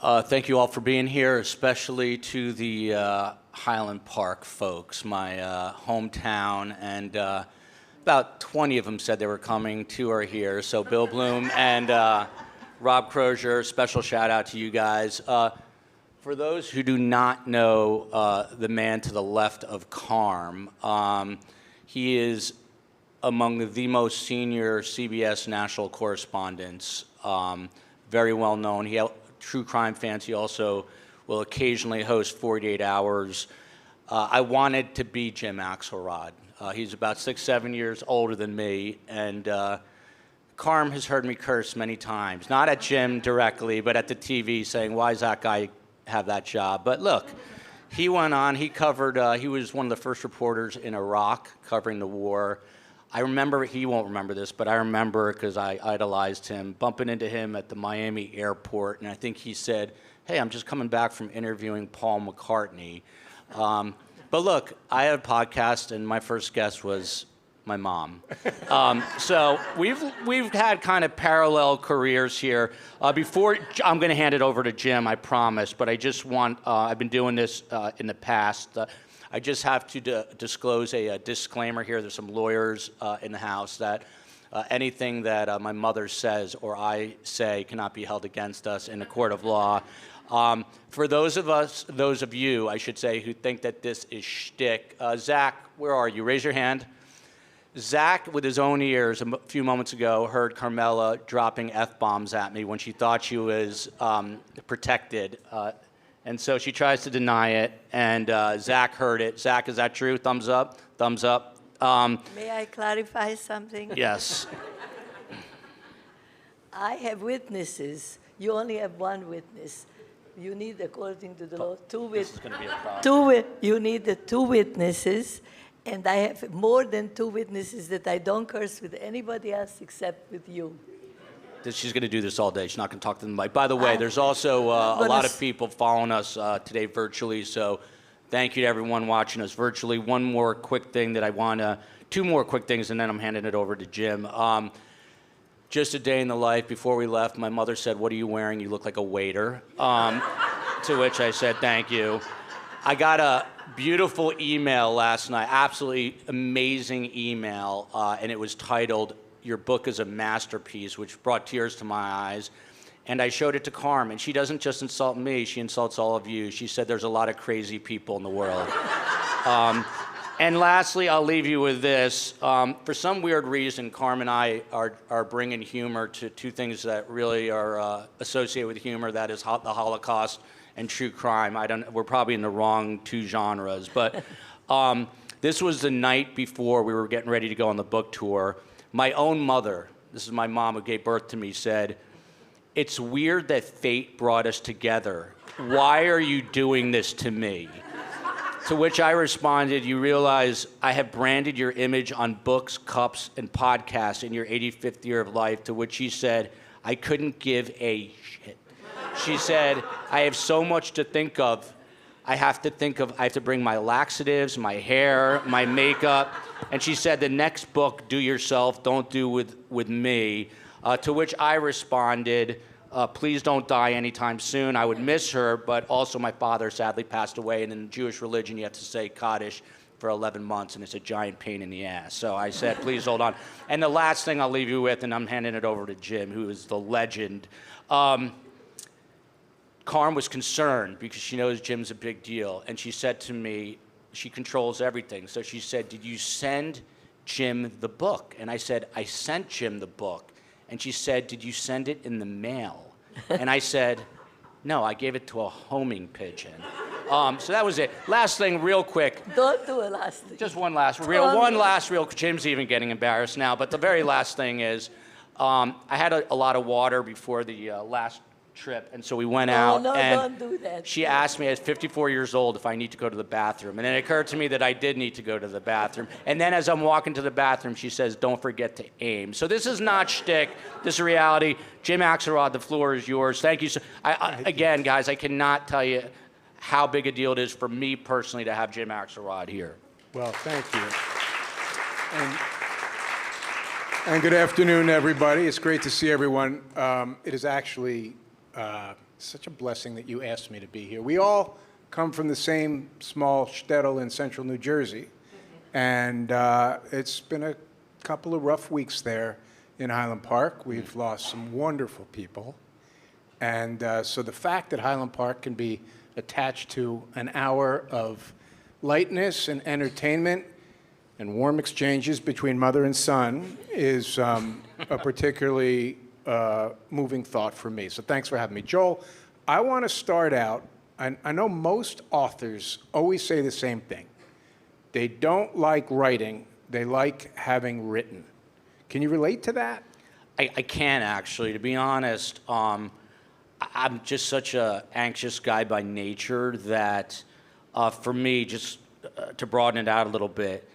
Thank you all for being here, especially to the Highland Park folks, my hometown, and about 20 of them said they were coming. 2 are here, so Bill Bloom and Rob Crozier, special shout out to you guys. For those who do not know the man to the left of Karm, he is among the most senior CBS national correspondents, very well known. True crime fans. He also will occasionally host 48 Hours. I wanted to be Jim Axelrod. He's about 6-7 years older than me, and Karm has heard me curse many times, not at Jim directly, but at the TV, saying, why does that guy have that job? But look, he went on, he covered, he was one of the first reporters in Iraq covering the war. I remember, he won't remember this, but I remember because I idolized him, bumping into him at the Miami airport, and I think he said, hey, I'm just coming back from interviewing Paul McCartney. But look, I had a podcast, and my first guest was my mom. So we've had kind of parallel careers here. Before, I'm going to hand it over to Jim, I promise, but I just want, I've been doing this in the past. I just have to disclose a disclaimer here. There's some lawyers in the house that anything that my mother says or I say cannot be held against us in a court of law. For those of you, I should say, who think that this is shtick, Zach, where are you? Raise your hand. Zach, with his own ears, a few moments ago, heard Karmela dropping F-bombs at me when she thought she was protected. And so she tries to deny it, and Zach heard it. Zach, is that true? Thumbs up? Thumbs up. May I clarify something? Yes. I have witnesses. You only have one witness. You need, according to the law, This is going to be a problem. you need the 2 witnesses, and I have more than 2 witnesses that I don't curse with anybody else except with you. She's going to do this all day. She's not going to talk to the mic. By the way, there's also a lot of people following us today virtually, so thank you to everyone watching us virtually. One more quick thing that I want to, 2 more quick things, and then I'm handing it over to Jim. Just a day in the life. Before we left, my mother said, what are you wearing? You look like a waiter. To which I said, thank you. I got a beautiful email last night, absolutely amazing email, and it was titled, Your Book is a Masterpiece, which brought tears to my eyes. And I showed it to Karm, and she doesn't just insult me, she insults all of you. She said there's a lot of crazy people in the world. And lastly, I'll leave you with this. For some weird reason, Karm and I are bringing humor to 2 things that really are associated with humor, that is the Holocaust and true crime. We're probably in the wrong 2 genres, but this was the night before we were getting ready to go on the book tour. My own mother, this is my mom who gave birth to me, said, it's weird that fate brought us together. Why are you doing this to me? To which I responded, you realize I have branded your image on books, cups, and podcasts in your 85th year of life, to which she said, I couldn't give a shit. She said, I have so much to think of. I have to bring my laxatives, my hair, my makeup. And she said, the next book, do yourself, don't do with me. To which I responded, please don't die anytime soon. I would miss her, but also my father sadly passed away. And in Jewish religion, you have to say Kaddish for 11 months, and it's a giant pain in the ass. So I said, please hold on. And the last thing I'll leave you with, and I'm handing it over to Jim, who is the legend. Karm was concerned because she knows Jim's a big deal. And she said to me, she controls everything. So she said, did you send Jim the book? And I said, I sent Jim the book. And she said, did you send it in the mail? And I said, no, I gave it to a homing pigeon. So that was it. Last thing, real quick. Don't do a last thing. Just one last real, Jim's even getting embarrassed now, but the very last thing is, I had a lot of water before the last trip, and so we went out, no, and don't do that. She asked me, at 54 years old, if I need to go to the bathroom, and then it occurred to me that I did need to go to the bathroom, and then as I'm walking to the bathroom, she says, don't forget to aim. So this is not shtick, this is reality. Jim Axelrod, the floor is yours. Thank you. Again, guys, I cannot tell you how big a deal it is for me personally to have Jim Axelrod here. Well, thank you. And good afternoon, everybody. It's great to see everyone. It is actually such a blessing that you asked me to be here. We all come from the same small shtetl in central New Jersey, and it's been a couple of rough weeks there in Highland Park. We've lost some wonderful people, and so the fact that Highland Park can be attached to an hour of lightness and entertainment and warm exchanges between mother and son is a particularly moving thought for me. So thanks for having me. Joel, I want to start out, I know most authors always say the same thing. They don't like writing, they like having written. Can you relate to that? I can actually, to be honest. I'm just such a anxious guy by nature that for me, just to broaden it out a little bit,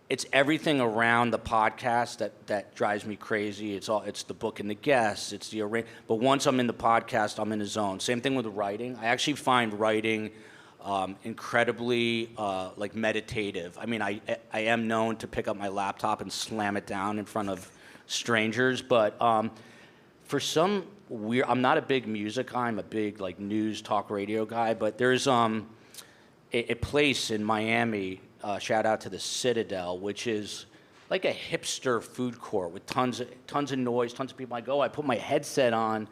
it's everything around the podcast that drives me crazy. It's the book and the guests. It's the but once I'm in the podcast, I'm in the zone. Same thing with the writing. I actually find writing incredibly like meditative. I mean, I am known to pick up my laptop and slam it down in front of strangers, but for some weird, I'm not a big music guy. I'm a big like news talk radio guy. But there's a place in Miami. Shout out to the Citadel, which is like a hipster food court with tons of noise, tons of people. I put my headset on,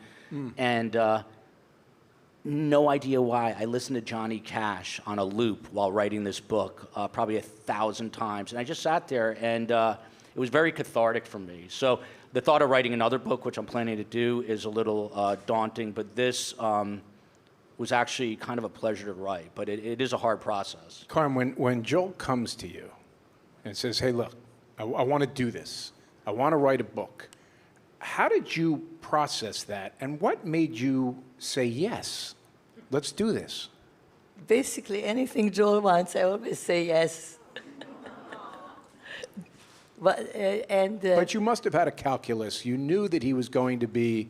and no idea why. I listened to Johnny Cash on a loop while writing this book, probably 1,000 times. And I just sat there, and it was very cathartic for me. So the thought of writing another book, which I'm planning to do, is a little daunting. But this was actually kind of a pleasure to write, but it is a hard process. Carm, when Joel comes to you and says, hey, look, I want to do this. I want to write a book. How did you process that? And what made you say, yes, let's do this? Basically, anything Joel wants, I always say yes. But you must have had a calculus. You knew that he was going to be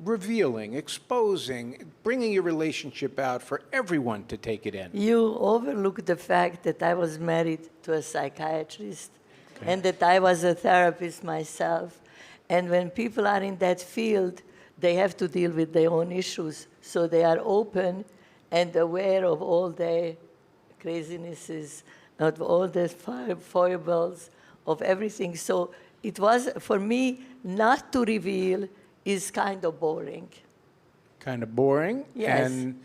revealing, exposing, bringing your relationship out for everyone to take it in. You overlook the fact that I was married to a psychiatrist and that I was a therapist myself. And when people are in that field, they have to deal with their own issues. So they are open and aware of all their crazinesses, of all the foibles, of everything. So it was, for me, not to reveal is kind of boring. Kind of boring? Yes. And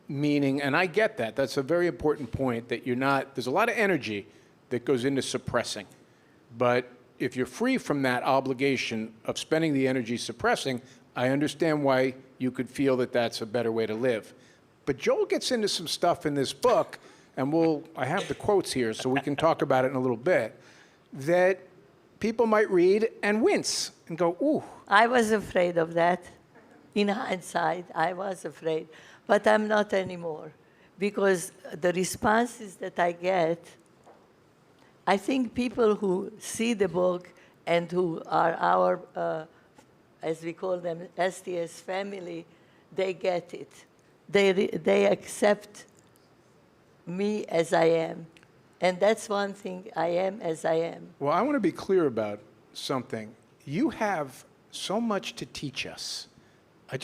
meaning, and I get that. That's a very important point, that you're not, there's a lot of energy that goes into suppressing. But if you're free from that obligation of spending the energy suppressing, I understand why you could feel that that's a better way to live. But Joel gets into some stuff in this book, and I have the quotes here so we can talk about it in a little bit, that people might read and wince and go, ooh. I was afraid of that. In hindsight, I was afraid. But I'm not anymore. Because the responses that I get, I think people who see the book and who are our, as we call them, STS family, they get it. They accept me as I am. And that's one thing, I am as I am. Well, I want to be clear about something. You have so much to teach us. I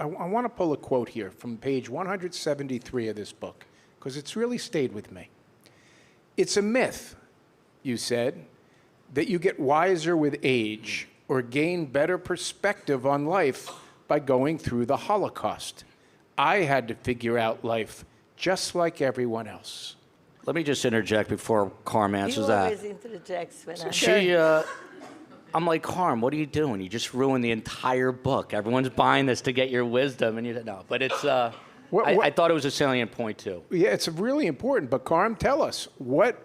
want to pull a quote here from page 173 of this book, because it's really stayed with me. It's a myth, you said, that you get wiser with age or gain better perspective on life by going through the Holocaust. I had to figure out life just like everyone else. Let me just interject before Carm answers that. He always interjects when I'm I'm like, Carm, what are you doing? You just ruined the entire book. Everyone's buying this to get your wisdom, and no. But it's. I thought it was a salient point too. Yeah, it's really important. But Carm, tell us, what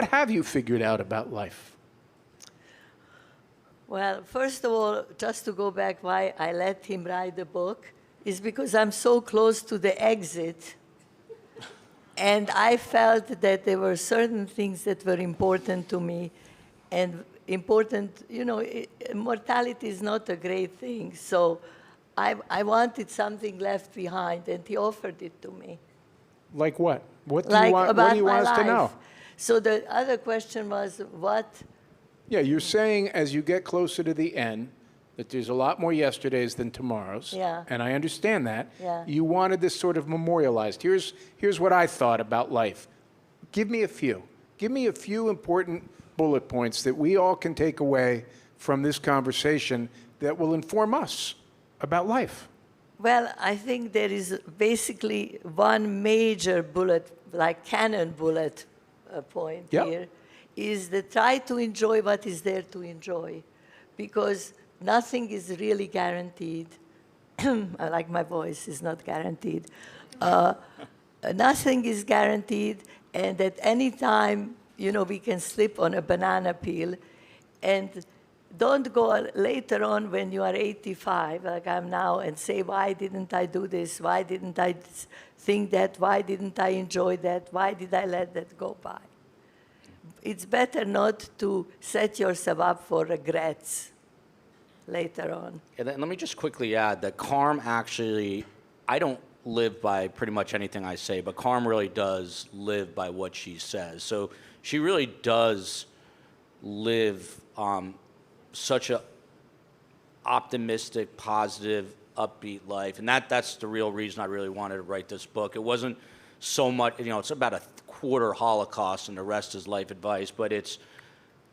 have you figured out about life? Well, first of all, just to go back why I let him write the book is because I'm so close to the exit. And I felt that there were certain things that were important to me. And important, mortality is not a great thing. So I wanted something left behind, and he offered it to me. Like what? What do Like you want, about what do you my want us to know? life. So the other question was what? Yeah, you're saying as you get closer to the end, that there's a lot more yesterdays than tomorrows. Yeah. And I understand that. Yeah. You wanted this sort of memorialized. Here's what I thought about life. Give me a few. Give me a few important bullet points that we all can take away from this conversation that will inform us about life. Well, I think there is basically one major bullet, like cannon bullet point Yep. here, is that try to enjoy what is there to enjoy, because nothing is really guaranteed. I like my voice is not guaranteed. Nothing is guaranteed, and at any time, we can slip on a banana peel, and don't go later on when you are 85, like I'm now, and say, why didn't I do this? Why didn't I think that? Why didn't I enjoy that? Why did I let that go by? It's better not to set yourself up for regrets later on. And then let me just quickly add that Carm actually, I don't live by pretty much anything I say, but Carm really does live by what she says. So she really does live such a optimistic, positive, upbeat life. And that's the real reason I really wanted to write this book. It wasn't so much, it's about a quarter Holocaust and the rest is life advice, but it's,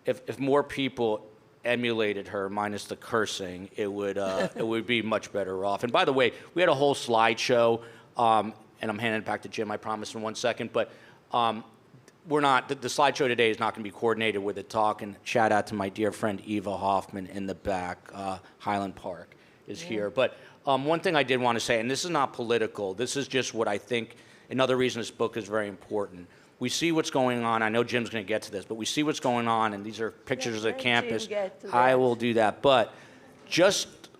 if more people emulated her minus the cursing, it would be much better off. And by the way, we had a whole slideshow, and I'm handing it back to Jim, I promise, in 1 second, but we're not, the slideshow today is not going to be coordinated with a talk, and shout out to my dear friend Eva Hoffman in the back, Highland Park is here. But one thing I did want to say, and this is not political, this is just what I think, another reason this book is very important. We see what's going on, I know Jim's going to get to this, but we see what's going on, and these are pictures of the campus. I will do that, but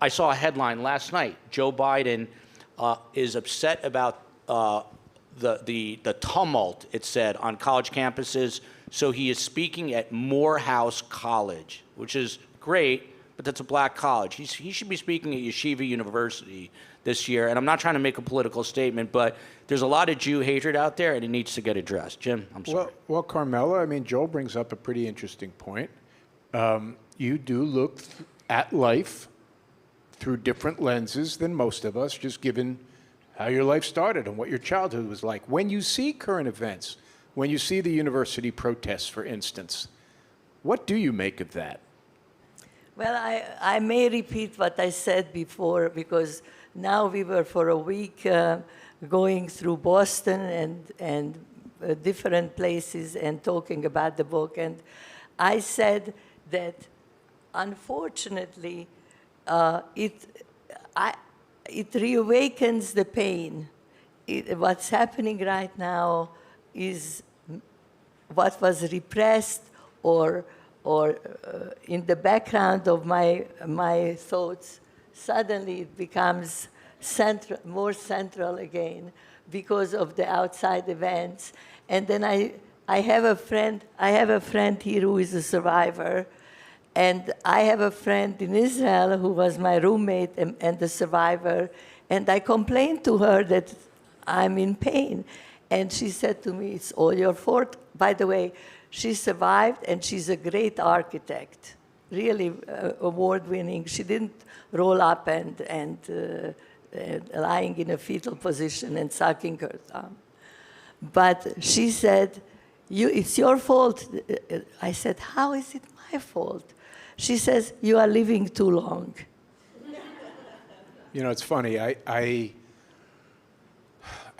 I saw a headline last night, Joe Biden is upset about the tumult, it said, on college campuses. So he is speaking at Morehouse College, which is great, but that's a black college. He should be speaking at Yeshiva University this year. And I'm not trying to make a political statement, but there's a lot of Jew hatred out there, and it needs to get addressed. Jim, I'm sorry. Well, Karmela, Joel brings up a pretty interesting point. You do look at life through different lenses than most of us, just given how your life started and what your childhood was like. When you see current events, when you see the university protests, for instance, what do you make of that? Well, I may repeat what I said before, because now we were for a week going through Boston and different places and talking about the book. And I said that, unfortunately, it reawakens the pain. What's happening right now is what was repressed or in the background of my thoughts. Suddenly it becomes more central again because of the outside events. And then I have a friend here who is a survivor. And I have a friend in Israel who was my roommate and the survivor, and I complained to her that I'm in pain. And she said to me, it's all your fault. By the way, she survived, and she's a great architect, really award-winning. She didn't roll up and lying in a fetal position and sucking her thumb. But she said, it's your fault. I said, how is it my fault? She says, you are living too long. It's funny. I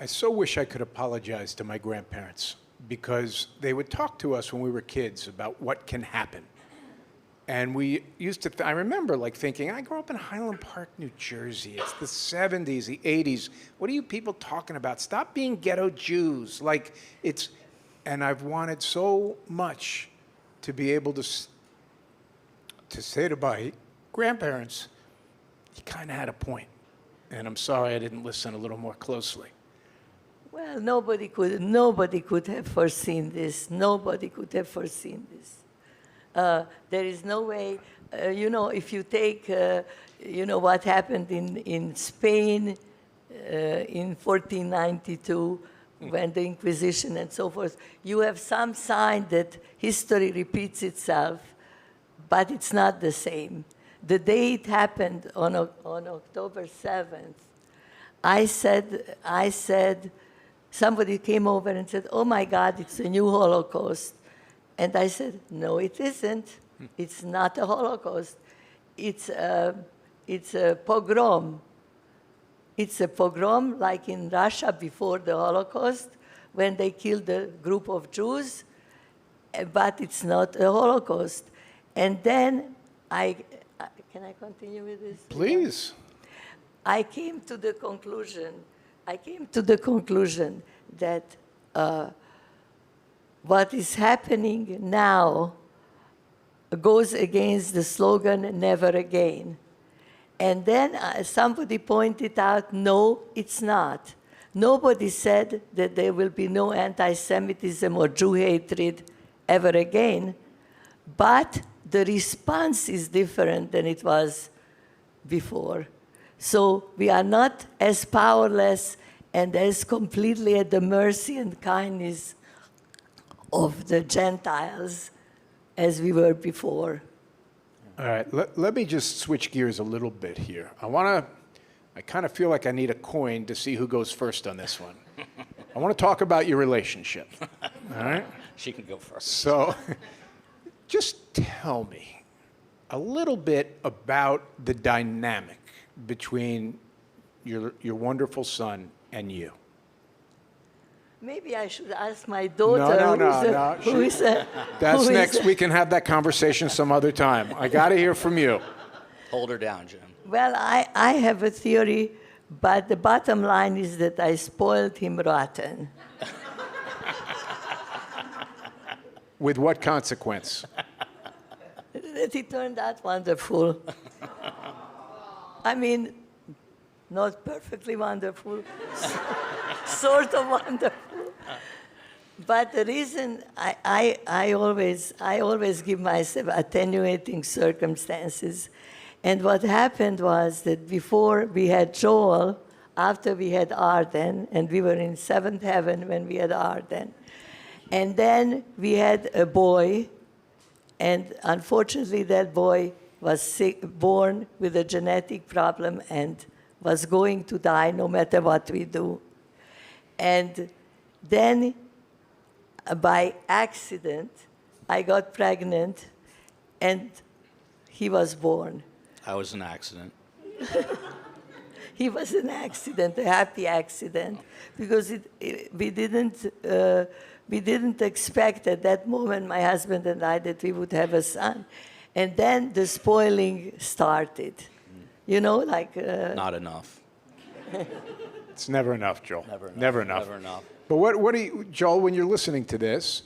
so wish I could apologize to my grandparents, because they would talk to us when we were kids about what can happen. And we used to, I remember thinking, I grew up in Highland Park, New Jersey. It's the 70s, the 80s. What are you people talking about? Stop being ghetto Jews. And I've wanted so much to be able to say to my grandparents, you kind of had a point. And I'm sorry I didn't listen a little more closely. Well, nobody could have foreseen this. Nobody could have foreseen this. There is no way, if you take, what happened in Spain in 1492, when the Inquisition and so forth, you have some sign that history repeats itself, but it's not the same. the day it happened on October 7th, I said, somebody came over and said, "Oh my God, it's a new Holocaust." And I said, "No, it isn't. It's not a Holocaust. It's a pogrom. It's a pogrom like in Russia before the Holocaust when they killed a group of Jews, but it's not a Holocaust." And then can I continue with this? Please. I came to the conclusion that what is happening now goes against the slogan, "Never again." And then somebody pointed out, no, it's not. Nobody said that there will be no anti-Semitism or Jew hatred ever again, but the response is different than it was before. So we are not as powerless and as completely at the mercy and kindness of the Gentiles as we were before. All right, let me just switch gears a little bit here. I kind of feel like I need a coin to see who goes first on this one. I want to talk about your relationship, all right? She can go first. So just tell me a little bit about the dynamic between your wonderful son and you. Maybe I should ask my daughter. No. That's next. We can have that conversation some other time. I got to hear from you. Hold her down, Jim. Well, I have a theory, but the bottom line is that I spoiled him rotten. With what consequence? That he turned out wonderful. I mean, not perfectly wonderful, sort of wonderful. But the reason I always give myself attenuating circumstances. And what happened was that before we had Joel, after we had Arden, and we were in seventh heaven when we had Arden. And then we had a boy, and unfortunately that boy was sick, born with a genetic problem and was going to die no matter what we do. And then by accident, I got pregnant and he was born. I was an accident. He was an accident, a happy accident, because we didn't expect at that moment, my husband and I, that we would have a son. And then the spoiling started. You know, like... Not enough. It's never enough, Joel. Never enough. But what do you, Joel, when you're listening to this,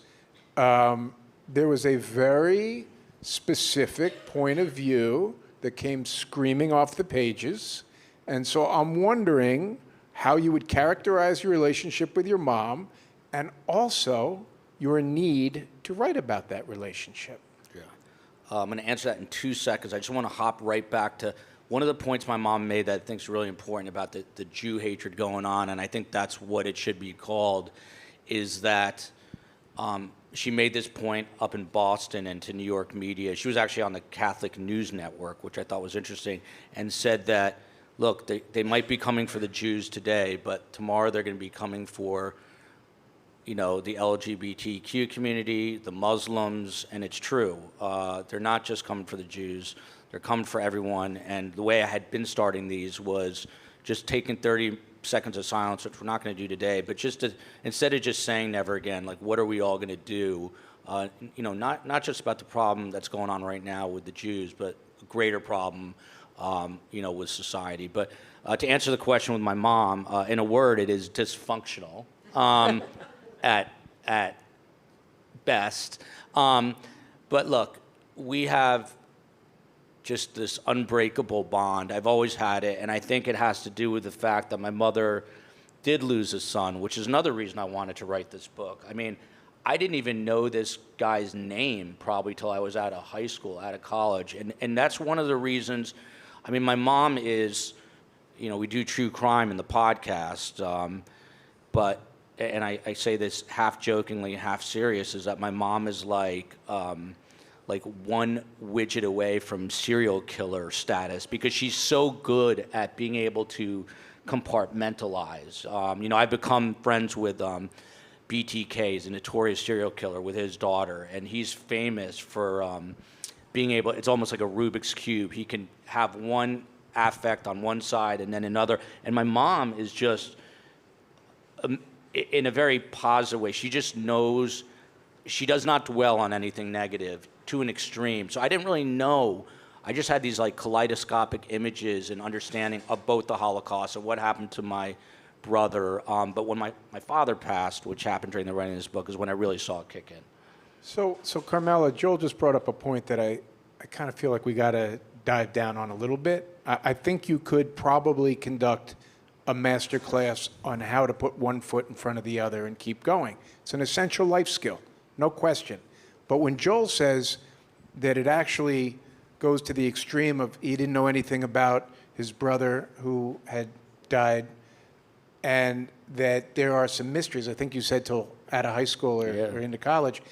there was a very specific point of view that came screaming off the pages. And so I'm wondering how you would characterize your relationship with your mom and also your need to write about that relationship. Yeah. I'm going to answer that in 2 seconds. I just want to hop right back to one of the points my mom made that I think is really important about the Jew hatred going on, and I think that's what it should be called, is that she made this point up in Boston and to New York media. She was actually on the Catholic News Network, which I thought was interesting, and said that, look, they might be coming for the Jews today, but tomorrow they're going to be coming for, you know, the LGBTQ community, the Muslims, and it's true. They're not just coming for the Jews. They're coming for everyone, and the way I had been starting these was just taking 30 seconds of silence, which we're not going to do today, but just to, instead of just saying never again, like what are we all going to do? You know, not just about the problem that's going on right now with the Jews, but a greater problem, you know, with society. But to answer the question with my mom, in a word, it is dysfunctional at best. But look, we have just this unbreakable bond. I've always had it, and I think it has to do with the fact that my mother did lose a son, which is another reason I wanted to write this book. I mean, I didn't even know this guy's name probably till I was out of high school, out of college, and that's one of the reasons. I mean, my mom is, you know, we do true crime in the podcast, but, and I say this half jokingly, half serious, is that my mom is like like one widget away from serial killer status because she's so good at being able to compartmentalize. I've become friends with BTK, he's a notorious serial killer, with his daughter, and he's famous for being able, it's almost like a Rubik's Cube. He can have one affect on one side and then another. And my mom is just, in a very positive way, she just knows, she does not dwell on anything negative to an extreme. So I didn't really know. I just had these like kaleidoscopic images and understanding of both the Holocaust and what happened to my brother. But when my father passed, which happened during the writing of this book, is when I really saw it kick in. So Karmela, Joel just brought up a point that I kind of feel like we got to dive down on a little bit. I think you could probably conduct a master class on how to put one foot in front of the other and keep going. It's an essential life skill, no question. But when Joel says that it actually goes to the extreme of he didn't know anything about his brother who had died, and that there are some mysteries, I think you said till out of high school or into college.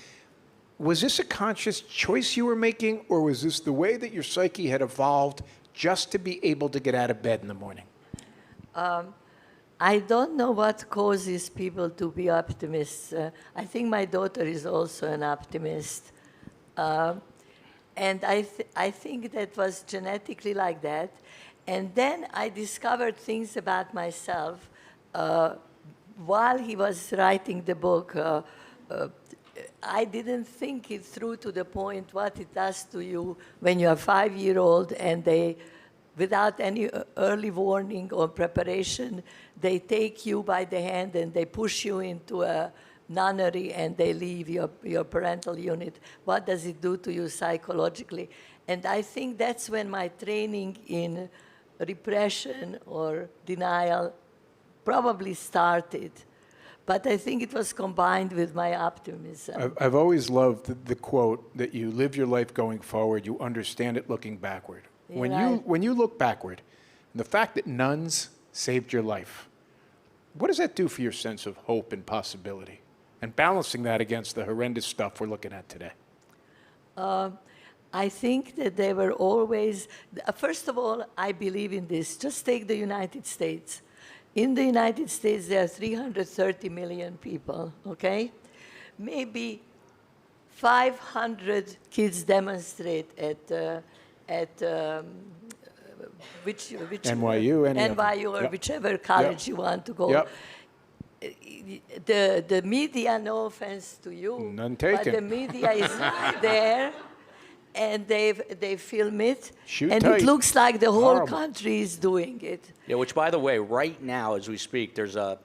Was this a conscious choice you were making, or was this the way that your psyche had evolved just to be able to get out of bed in the morning? I don't know what causes people to be optimists. I think my daughter is also an optimist. And I think that was genetically like that. And then I discovered things about myself. While he was writing the book, I didn't think it through to the point what it does to you when you're a 5-year-old and they, without any early warning or preparation, they take you by the hand and they push you into a nunnery and they leave your parental unit. What does it do to you psychologically? And I think that's when my training in repression or denial probably started. But I think it was combined with my optimism. I've always loved the quote that you live your life going forward, you understand it looking backward. When you look backward, and the fact that nuns saved your life, what does that do for your sense of hope and possibility? And balancing that against the horrendous stuff we're looking at today. I think that they were always, first of all, I believe in this. Just take the United States. In the United States, there are 330 million people, okay? Maybe 500 kids demonstrate at which NYU or whichever college you want to go. The media, no offense to you, none taken. But the media is right there, and they film it, and tight. it looks like the whole country is doing it. Yeah, which, by the way, right now as we speak, there's a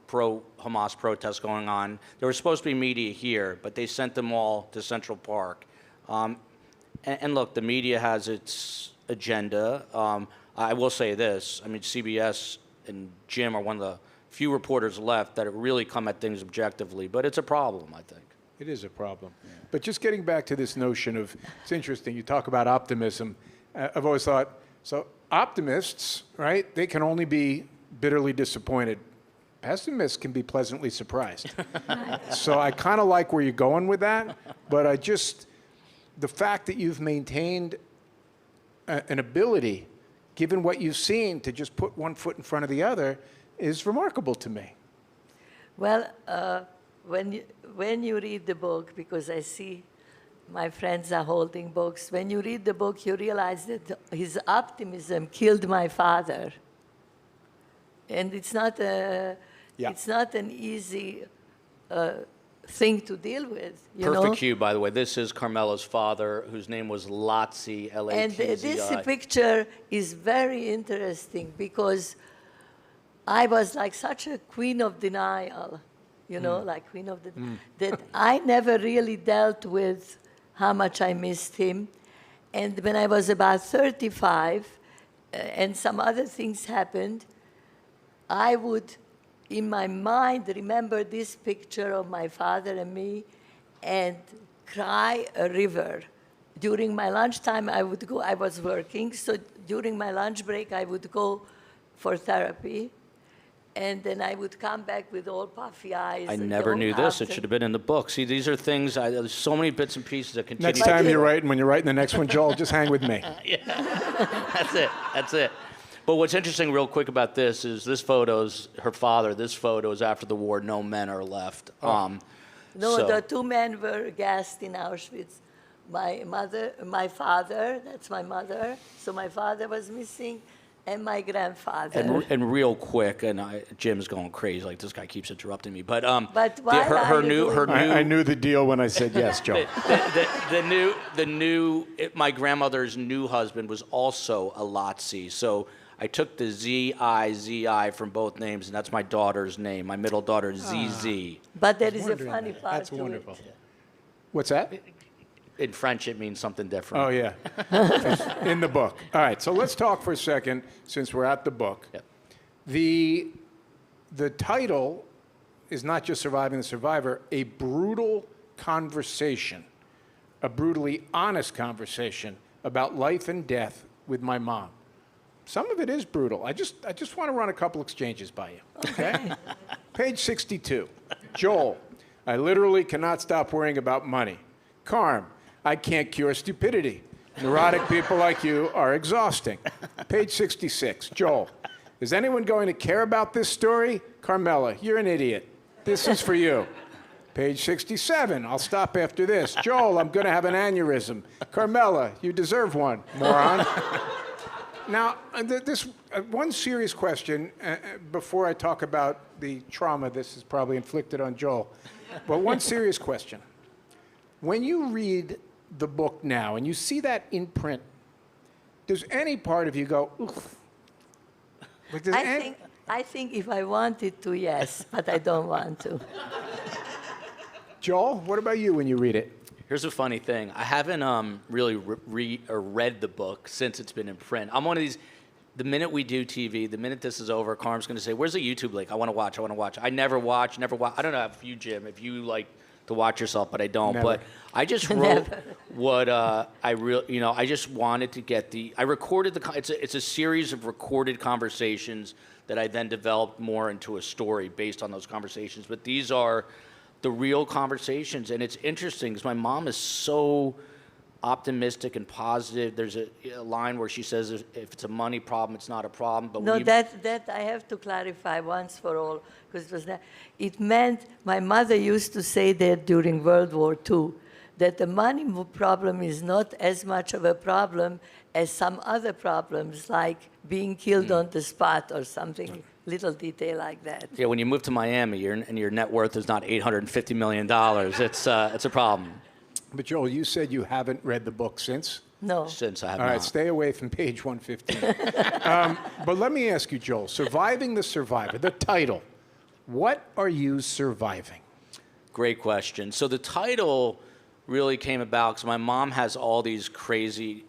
pro-Hamas protest going on. There was supposed to be media here, but they sent them all to Central Park. And look, the media has its agenda. I will say this. I mean, CBS and Jim are one of the few reporters left that really come at things objectively, but it's a problem, I think. It is a problem. Yeah. But just getting back to this notion of, it's interesting, you talk about optimism. I've always thought, so optimists, right, they can only be bitterly disappointed. Pessimists can be pleasantly surprised. So I kind of like where you're going with that, but the fact that you've maintained an ability, given what you've seen, to just put one foot in front of the other is remarkable to me. Well, when you read the book, because I see my friends are holding books, when you read the book, you realize that his optimism killed my father. And it's not an easy thing to deal with. Perfect cue, by the way. This is Karmela's father, whose name was Latzi, L-A-T-Z-I. And this picture is very interesting because I was like such a queen of denial, like queen of the, that I never really dealt with how much I missed him. And when I was about 35 and some other things happened, I would, in my mind, remember this picture of my father and me and cry a river. During my lunchtime, I would go, I was working, so during my lunch break, I would go for therapy. And then I would come back with all puffy eyes. I and never go knew this. after- It should have been in the book. See, these are things, there's so many bits and pieces that continue. Next time you're writing, when you're writing the next one, Joel, just hang with me. That's it. That's it. But what's interesting real quick about this is this photo's her father. This photo is after the war. No men are left. No, so- the two men were gassed in Auschwitz. My father, that's my mother. So my father was missing, and my grandfather. And real quick, and Jim's going crazy. Like, this guy keeps interrupting me. But But why are you doing I knew the deal when I said yes, Joel. my grandmother's new husband was also a Lotzi. So I took the Z-I from both names, and that's my daughter's name. My middle daughter is ZZ. But there is a funny part That's to wonderful. it. What's that? In French, it means something different. Oh, yeah. In the book. All right, so let's talk for a second, since we're at the book. Yep. The title is not just Surviving the Survivor, a brutal conversation, a brutally honest conversation about life and death with my mom. Some of it is brutal. I just want to run a couple exchanges by you, okay? Page 62. Joel, I literally cannot stop worrying about money. Carm, I can't cure stupidity. Neurotic people like you are exhausting. Page 66. Joel, is anyone going to care about this story? Karmela, you're an idiot. This is for you. Page 67. I'll stop after this. Joel, I'm going to have an aneurysm. Karmela, you deserve one, moron. Now, this one serious question before I talk about the trauma this is probably inflicted on Joel. But one serious question. When you read the book now and you see that in print, does any part of you go, oof? Like, does I think if I wanted to, yes, but I don't want to. Joel, what about you when you read it? Here's a funny thing. I haven't really read the book since it's been in print. I'm one of these, the minute we do TV, the minute this is over, Carm's going to say, where's the YouTube link? I want to watch. I never watch. I don't know if you, Jim, if you like to watch yourself, but I don't. Never. But I just wrote what I just wanted to get I recorded it's a series of recorded conversations that I then developed more into a story based on those conversations. But these are the real conversations, and it's interesting because my mom is so optimistic and positive. There's a line where she says, if it's a money problem, it's not a problem. But No, that I have to clarify once for all, because it meant my mother used to say that during World War II, that the money problem is not as much of a problem as some other problems, like being killed on the spot or something, little detail like that. Yeah, when you move to Miami and your net worth is not $850 million, it's a problem. But Joel, you said you haven't read the book since? No. Since I have All not. right, stay away from page 115. But let me ask you, Joel, Surviving the Survivor, the title, what are you surviving? Great question. So the title really came about because my mom has all these crazy...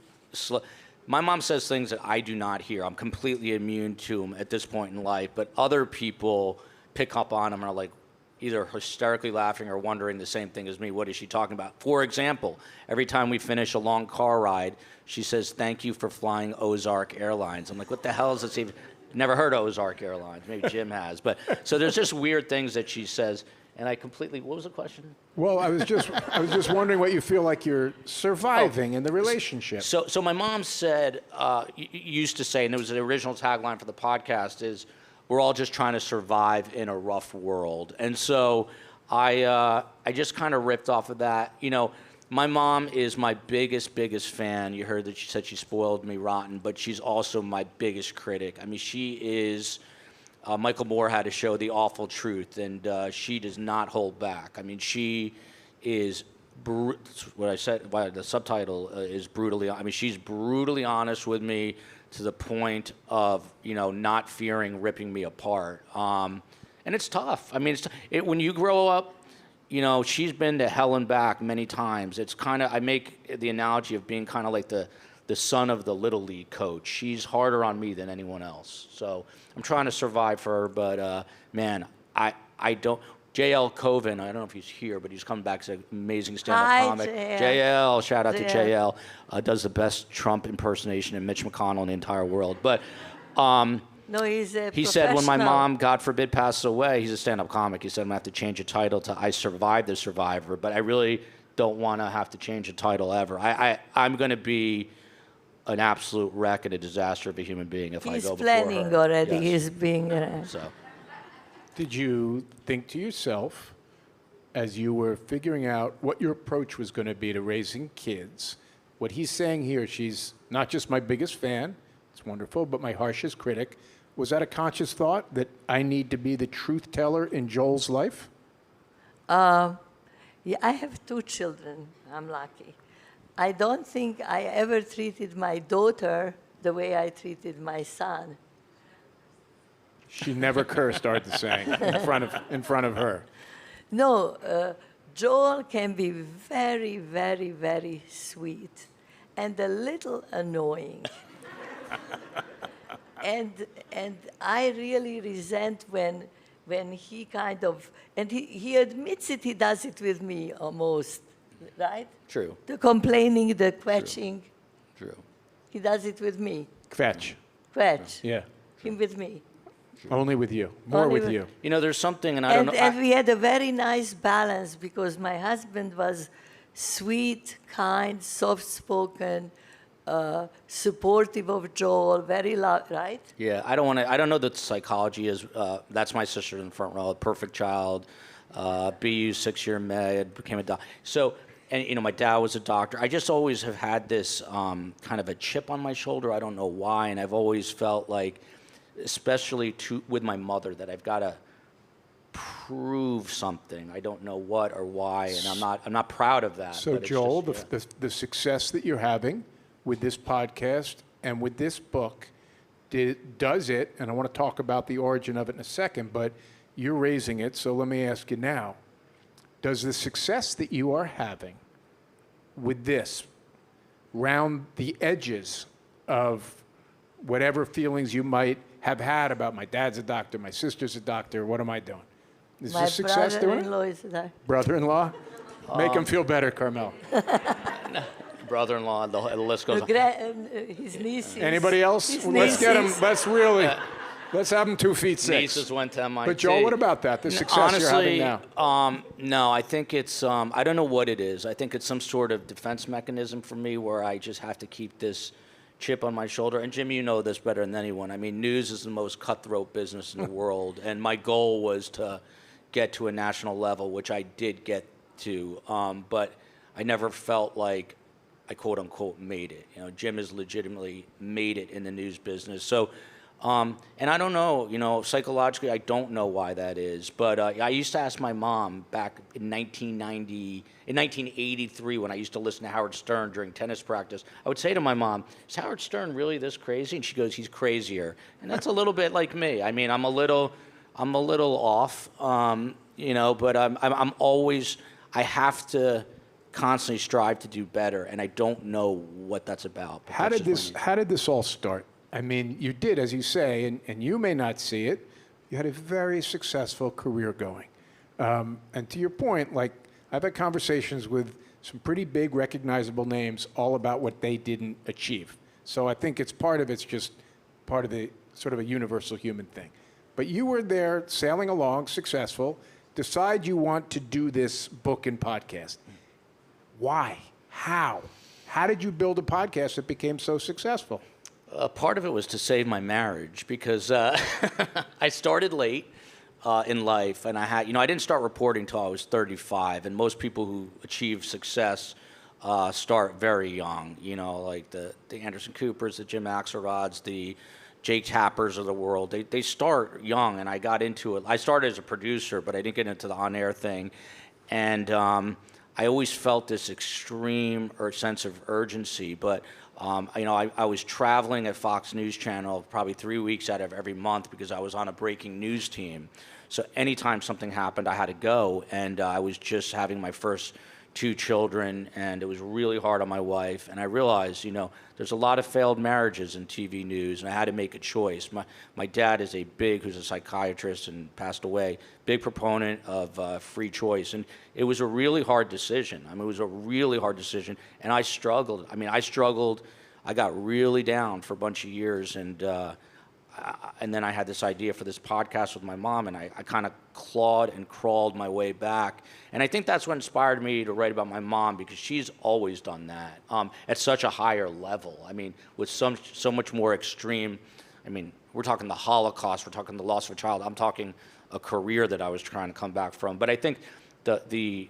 My mom says things that I do not hear. I'm completely immune to them at this point in life, but other people pick up on them and are like either hysterically laughing or wondering the same thing as me. What is she talking about? For example, every time we finish a long car ride, she says, thank you for flying Ozark Airlines. I'm like, what the hell is this even? Never heard of Ozark Airlines. Maybe Jim has. But so there's just weird things that she says. And I completely, what was the question? Well, I was just wondering what you feel like you're surviving in the relationship. So my mom said, used to say, and it was the original tagline for the podcast, is we're all just trying to survive in a rough world. And so I just kind of ripped off of that. You know, my mom is my biggest fan. You heard that she said she spoiled me rotten, but she's also my biggest critic. I mean, she is... Michael Moore had a show, The Awful Truth, and she does not hold back. I mean, she is, what I said, the subtitle is brutally, I mean, she's brutally honest with me to the point of, not fearing ripping me apart. And it's tough. I mean, when you grow up, she's been to hell and back many times. It's kind of, I make the analogy of being kind of like the son of the Little League coach. She's harder on me than anyone else. So I'm trying to survive for her, but man, I don't. JL Coven, I don't know if he's here, but he's coming back as an amazing stand-up comic. JL, shout out to JL, does the best Trump impersonation and Mitch McConnell in the entire world. But No, he's a He said when my professional. mom, God forbid, passes away, he's a stand-up comic. He said I'm going to have to change a title to I Survived the Survivor, but I really don't want to have to change a title ever. I'm going to be an absolute wreck and a disaster of a human being if I He's go before planning her. already. Yes. He's being. So, Did you think to yourself, as you were figuring out what your approach was going to be to raising kids, what he's saying here, she's not just my biggest fan, it's wonderful, but my harshest critic. Was that a conscious thought that I need to be the truth teller in Joel's life? Yeah, I have 2 children. I'm lucky. I don't think I ever treated my daughter the way I treated my son. She never cursed, Art is saying, in front of her. No, Joel can be very, very, very sweet and a little annoying. and I really resent when he kind of, and he admits it, he does it with me almost, right? true, The complaining, the quetching, true. he does it with me. Fetch. Quetch, Yeah. him with me. Only with you. More Only with with- you. You know, there's something, and I don't know. And we had a very nice balance because my husband was sweet, kind, soft-spoken, supportive of Joel, very right? Yeah, I don't want to. I don't know that psychology is. That's my sister in the front row. Perfect child, BU 6-year med, became a doctor. So, and you know, my dad was a doctor. I just always have had this kind of a chip on my shoulder. I don't know why, and I've always felt like, especially with my mother, that I've got to prove something. I don't know what or why, and I'm not proud of that. So, but it's Joel, just, yeah. the success that you're having with this podcast and with this book, does it, and I want to talk about the origin of it in a second, but you're raising it, so let me ask you now, does the success that you are having with this round the edges of whatever feelings you might have had about my dad's a doctor, my sister's a doctor, what am I doing? Is My this success doing it? brother-in-law is there. Brother-in-law? Make him feel better, Karmel. Brother-in-law, the list goes on. His nieces. Anybody else? His Let's get him. nieces. Let's have him 2 feet 6. Nieces went to MIT. But Joel, what about that? The success you're having now? No, I think it's, I don't know what it is. I think it's some sort of defense mechanism for me where I just have to keep this chip on my shoulder. And Jimmy, you know this better than anyone. I mean, news is the most cutthroat business in the world. And my goal was to get to a national level, which I did get to. But I never felt like I quote unquote made it. You know, Jim has legitimately made it in the news business. So, and I don't know, you know, psychologically, I don't know why that is. But I used to ask my mom back in 1983, when I used to listen to Howard Stern during tennis practice. I would say to my mom, "Is Howard Stern really this crazy?" And she goes, "He's crazier." And that's a little bit like me. I mean, I'm a little off, you know. But I'm always, I have to constantly strive to do better, and I don't know what that's about. but How that's did just my this? How did this all start? I mean, you did, as you say, and you may not see it. You had a very successful career going, and to your point, like I've had conversations with some pretty big, recognizable names all about what they didn't achieve. So I think it's just part of the sort of a universal human thing. But you were there, sailing along, successful. Decide you want to do this book and podcast. Why? How? How did you build a podcast that became so successful? Part of it was to save my marriage because I started late in life, and I had, you know, I didn't start reporting until I was 35, and most people who achieve success start very young. You know, like the Anderson Coopers, the Jim Axelrods, the Jake Tappers of the world. They start young, and I got into it. I started as a producer, but I didn't get into the on-air thing, and I always felt this extreme sense of urgency, but you know, I was traveling at Fox News Channel probably 3 weeks out of every month because I was on a breaking news team. So anytime something happened, I had to go, and I was just having my first 2 children, and it was really hard on my wife. And I realized, you know, there's a lot of failed marriages in TV news, and I had to make a choice. My dad is who's a psychiatrist and passed away, big proponent of free choice. And it was a really hard decision. I mean, it was a really hard decision, and I struggled. I got really down for a bunch of years, and and then I had this idea for this podcast with my mom, and I kind of clawed and crawled my way back. And I think that's what inspired me to write about my mom, because she's always done that at such a higher level. I mean, with so much more extreme. I mean, we're talking the Holocaust, we're talking the loss of a child. I'm talking a career that I was trying to come back from. But I think the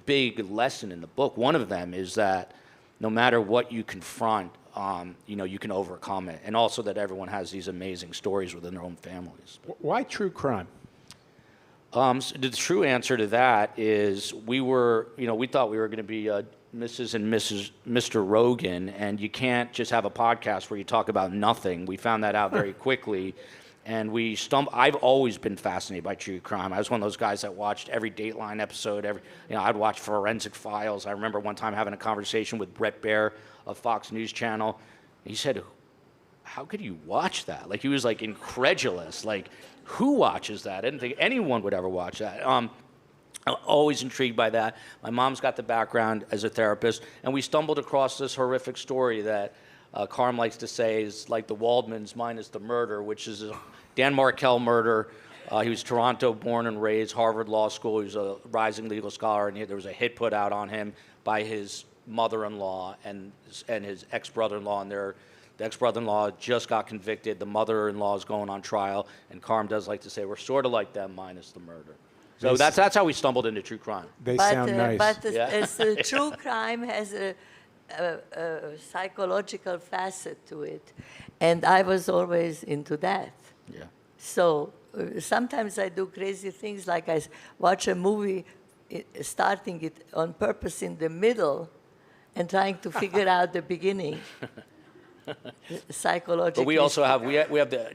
big lesson in the book, one of them, is that no matter what you confront, you can overcome it. And also that everyone has these amazing stories within their own families. Why true crime? So the true answer to that is we thought we were going to be Mrs. and Mr. Rogan, and you can't just have a podcast where you talk about nothing. We found that out very quickly. And I've always been fascinated by true crime. I was one of those guys that watched every Dateline episode. I'd watch Forensic Files. I remember one time having a conversation with Brett Baer of Fox News Channel. He said, "How could you watch that?" Like, he was like incredulous. Like, who watches that? I didn't think anyone would ever watch that. I'm always intrigued by that. My mom's got the background as a therapist, and we stumbled across this horrific story that Karm likes to say is like the Waldmans minus the murder, which is a Dan Markel murder. He was Toronto born and raised, Harvard Law School. He was a rising legal scholar, and there was a hit put out on him by his mother-in-law and his ex-brother-in-law. And the ex-brother-in-law just got convicted. The mother-in-law is going on trial, and Karm does like to say we're sort of like them minus the murder. So that's how we stumbled into true crime. They sound nice. But true crime has a psychological facet to it, and I was always into that. Yeah. So sometimes I do crazy things, like I watch a movie, starting it on purpose in the middle, and trying to figure out the beginning. Psychologically. But we also have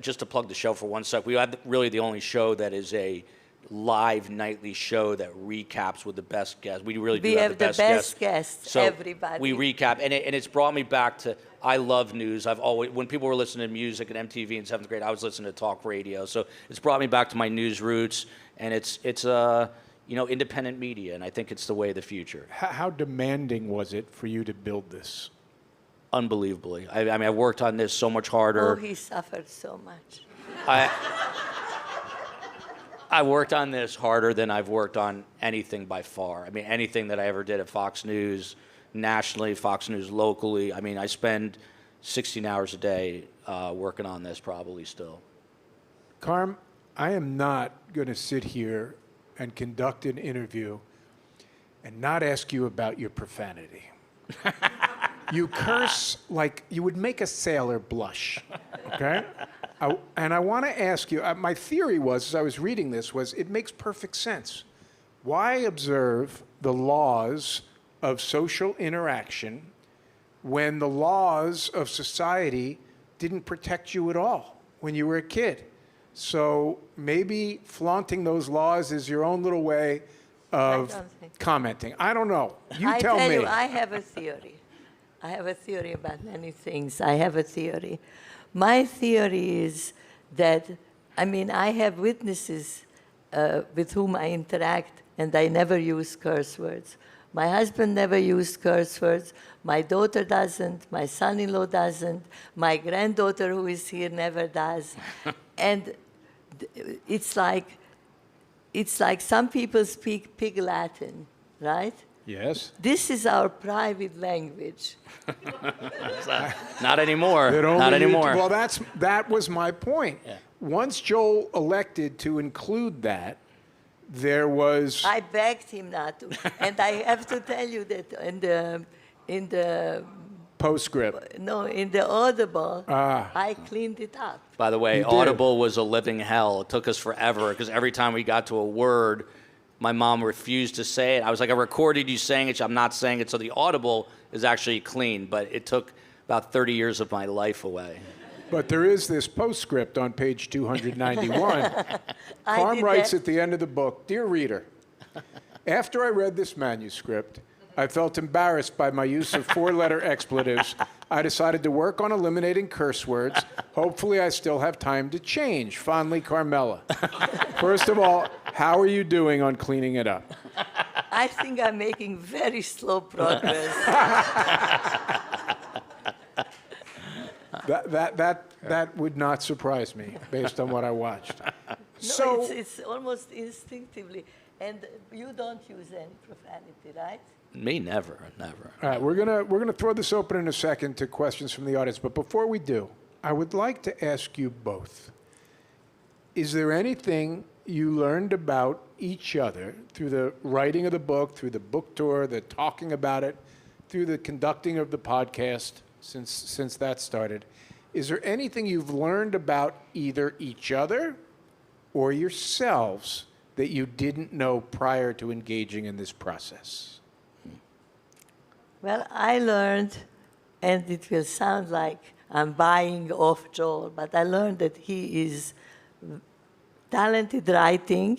just to plug the show for 1 sec. We have really the only show that is a live nightly show that recaps with the best guests. We really do have the best guests. So everybody. we recap, and it's brought me back to, I love news. I've always, when people were listening to music at MTV in 7th grade, I was listening to talk radio. So it's brought me back to my news roots, and it's independent media, and I think it's the way of the future. How demanding was it for you to build this? Unbelievably. I mean, I've worked on this so much harder. Oh, he suffered so much. I worked on this harder than I've worked on anything by far. I mean, anything that I ever did at Fox News nationally, Fox News locally. I mean, I spend 16 hours a day working on this probably still. Karm, I am not going to sit here and conduct an interview and not ask you about your profanity. You curse like you would make a sailor blush, okay? And I want to ask you, my theory was, as I was reading this, was it makes perfect sense. Why observe the laws of social interaction when the laws of society didn't protect you at all when you were a kid? So maybe flaunting those laws is your own little way of commenting. I don't know. You tell me. I have a theory. I have a theory about many things. I have a theory. My theory is that, I have witnesses with whom I interact, and I never use curse words. My husband never used curse words. My daughter doesn't. My son-in-law doesn't. My granddaughter, who is here, never does. And it's like some people speak Pig Latin, right? Yes. This is our private language. Not anymore. Not anymore. Well, that was my point. Yeah. Once Joel elected to include that, there was... I begged him not to. And I have to tell you that in the postscript. No, in the Audible, I cleaned it up. By the way, Audible was a living hell. It took us forever, because every time we got to a word, my mom refused to say it. I was like, I recorded you saying it. I'm not saying it. So the Audible is actually clean, but it took about 30 years of my life away. But there is this postscript on page 291. Karm writes at the end of the book, "Dear reader, after I read this manuscript, I felt embarrassed by my use of 4-letter expletives. I decided to work on eliminating curse words. Hopefully I still have time to change. Fondly, Karmela." First of all, how are you doing on cleaning it up? I think I'm making very slow progress. That would not surprise me based on what I watched. No, it's almost instinctively. And you don't use any profanity, right? Me, never. All right, we're gonna throw this open in a second to questions from the audience. But before we do, I would like to ask you both: is there anything you learned about each other through the writing of the book, through the book tour, the talking about it, through the conducting of the podcast, since that started? Is there anything you've learned about either each other or yourselves that you didn't know prior to engaging in this process? Well, I learned, and it will sound like I'm buying off Joel, but I learned that he is talented writing.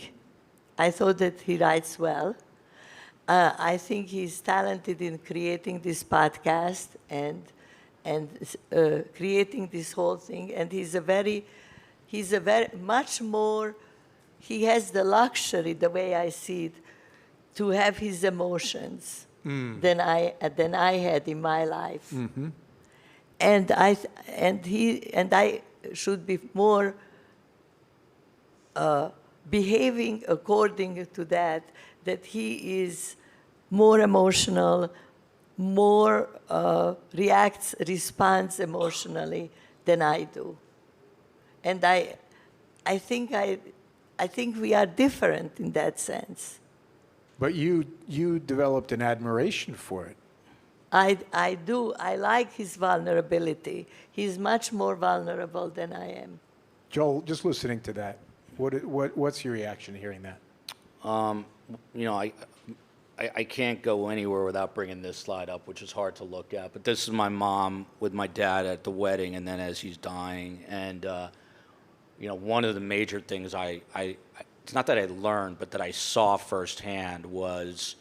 I thought that he writes well. I think he's talented in creating this podcast and creating this whole thing. And he's a very much more. He has the luxury, the way I see it, to have his emotions than I had in my life. Mm-hmm. And I should be more behaving according to that he is more emotional, more responds emotionally than I do. And I think we are different in that sense. But you developed an admiration for it. I do. I like his vulnerability. He's much more vulnerable than I am. Joel, just listening to that, what's your reaction to hearing that? I can't go anywhere without bringing this slide up, which is hard to look at. But this is my mom with my dad at the wedding, and then as he's dying. And one of the major things it's not that I learned, but that I saw firsthand was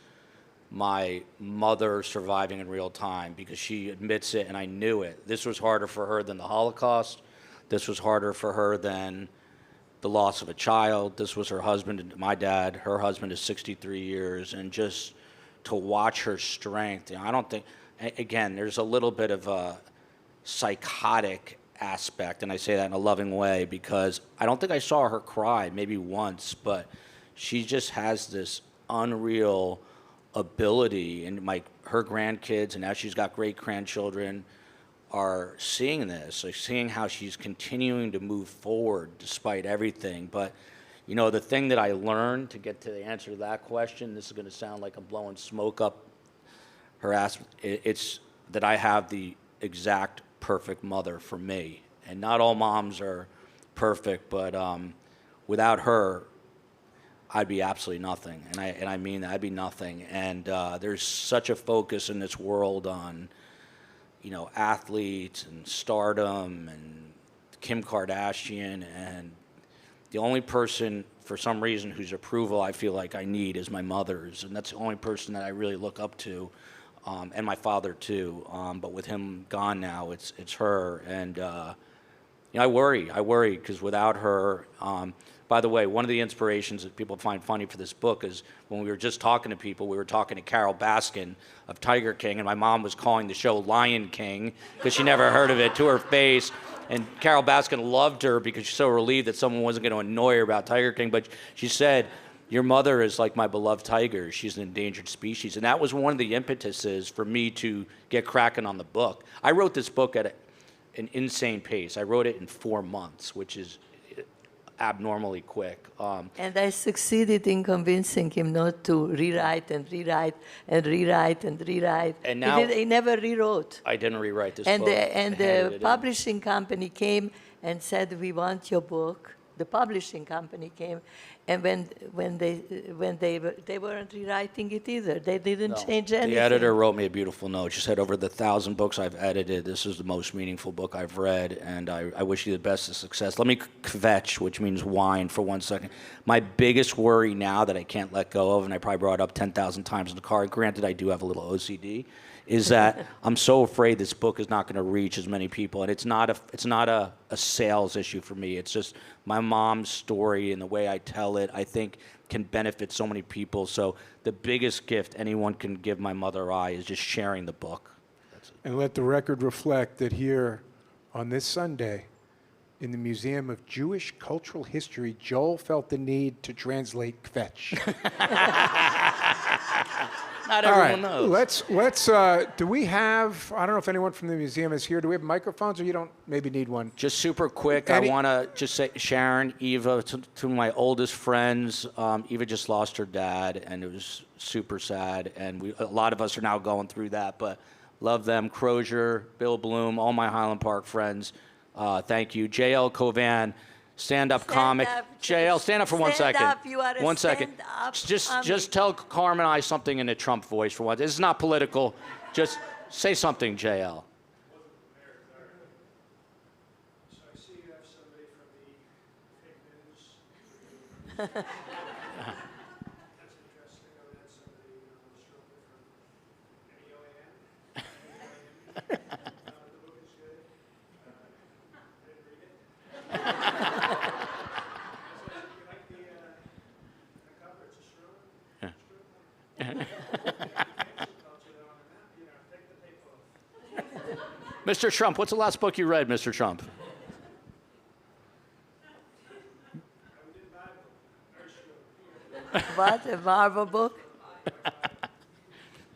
my mother surviving in real time, because she admits it, and I knew it. This was harder for her than the Holocaust. This was harder for her than the loss of a child. This was her husband, my dad. Her husband is 63 years, and just to watch her strength. I don't think, again, there's a little bit of a psychotic aspect, and I say that in a loving way, because I don't think I saw her cry, maybe once, but she just has this unreal ability, and her grandkids, and now she's got great grandchildren, are seeing this, like seeing how she's continuing to move forward despite everything. But the thing that I learned, to get to the answer to that question, this is going to sound like I'm blowing smoke up her ass, it's that I have the exact perfect mother for me. And not all moms are perfect, but without her, I'd be absolutely nothing. And I mean that, I'd be nothing. And there's such a focus in this world on athletes and stardom and Kim Kardashian, and the only person, for some reason, whose approval I feel like I need is my mother's, and that's the only person that I really look up to, and my father too. But with him gone now, it's her, and I worry because without her. By the way, one of the inspirations that people find funny for this book is when we were just talking to people, we were talking to Carol Baskin of Tiger King, and my mom was calling the show Lion King because she never heard of it, to her face. And Carol Baskin loved her because she's so relieved that someone wasn't going to annoy her about Tiger King. But she said, "Your mother is like my beloved tiger. She's an endangered species." And that was one of the impetuses for me to get cracking on the book. I wrote this book at an insane pace. I wrote it in 4 months, which is abnormally quick. And I succeeded in convincing him not to rewrite and rewrite and rewrite and rewrite. And now he never rewrote. I didn't rewrite this and book. The publishing company came and said, "We want your book." The publishing company came, and when they weren't rewriting it either. They didn't change anything. The editor wrote me a beautiful note. She said, "Over the 1,000 books I've edited, this is the most meaningful book I've read, and I wish you the best of success." Let me kvetch, which means whine, for 1 second. My biggest worry now that I can't let go of, and I probably brought it up 10,000 times in the car, granted I do have a little OCD, is that I'm so afraid this book is not going to reach as many people. And it's not a sales issue for me. It's just my mom's story, and the way I tell it, I think, can benefit so many people. So the biggest gift anyone can give my mother I is just sharing the book. That's it. And let the record reflect that here On this Sunday, in the Museum of Jewish Cultural History, Joel felt the need to translate kvetch. Not All everyone right, knows. let's, do we have, I don't know if anyone from the museum is here. Do we have microphones, or you don't maybe need one? Just super quick, Any- I want to just say, Sharon, Eva, two of my oldest friends, Eva just lost her dad, and it was super sad, and a lot of us are now going through that, but love them. Crozier, Bill Bloom, all my Highland Park friends, thank you. JL Covan, stand-up comic. up, JL, stand up for 1 stand second. up, you are a 1 second. stand-up Just tell Carmen and I something in a Trump voice for once. This is not political. Just say something, JL. So I see you have somebody from the fake news. That's interesting. I had somebody stronger from MEOAN. The book is good. I didn't read it. You like the cover? It's a shroom. Mr. Trump, what's the last book you read, Mr. Trump? What, a Marvel book?